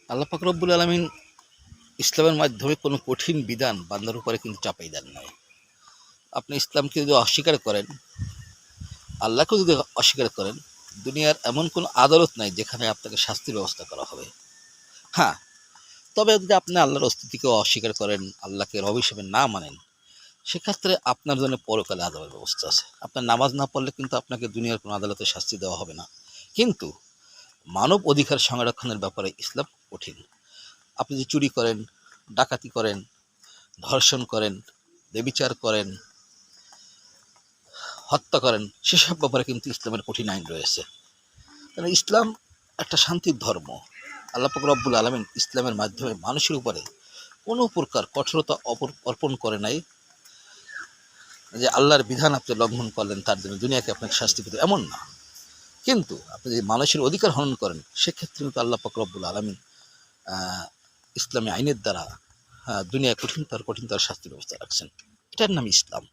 আল্লাহ পাক রব্বুল আলামিন ইসলামের মাধ্যমে কোনো কঠিন বিধান বান্দার উপরে কিন্তু চাপাই দেন নাই। আপনি ইসলামকে যদি অস্বীকার করেন, আল্লাহকেও যদি অস্বীকার করেন, দুনিয়ার এমন কোনো আদালত নাই যেখানে আপনাকে শাস্তির ব্যবস্থা করা হবে। হ্যাঁ, তবে যদি আপনি আল্লাহর অস্তিত্বকে অস্বীকার করেন, আল্লাহকে রব হিসেবে না মানেন, সেক্ষেত্রে আপনার জন্য পরকালে আদালতের ব্যবস্থা আছে। আপনার নামাজ না পড়লে কিন্তু আপনাকে দুনিয়ার কোনো আদালতে শাস্তি দেওয়া হবে না। কিন্তু মানব অধিকার সংরক্ষণের ব্যাপারে ইসলাম কঠিন। আপনি যে চুরি করেন, ডাকাতি করেন, ধর্ষণ করেন, ব্যভিচার করেন, হত্যা করেন, সেসব ব্যাপারে কিন্তু ইসলামের কঠিন আইন রয়েছে। কারণ ইসলাম একটা শান্তির ধর্ম। আল্লাহ পাক রব্বুল আলামিন ইসলামের মাধ্যমে মানুষের উপরে কোনো প্রকার কঠোরতা অর্পণ করে নাই যে আল্লাহর বিধান আপনি লঙ্ঘন করলেন তার জন্য দুনিয়াকে আপনাকে শাস্তি পেতে, এমন না। কিন্তু আপনি যদি মানুষের অধিকার হনন করেন, সেক্ষেত্রে কিন্তু আল্লাহ পাক রব্বুল আলামিন ইসলামী আইনের দ্বারা দুনিয়ায় কঠিনতর শাস্তির ব্যবস্থা রাখছেন। এটার নাম ইসলাম।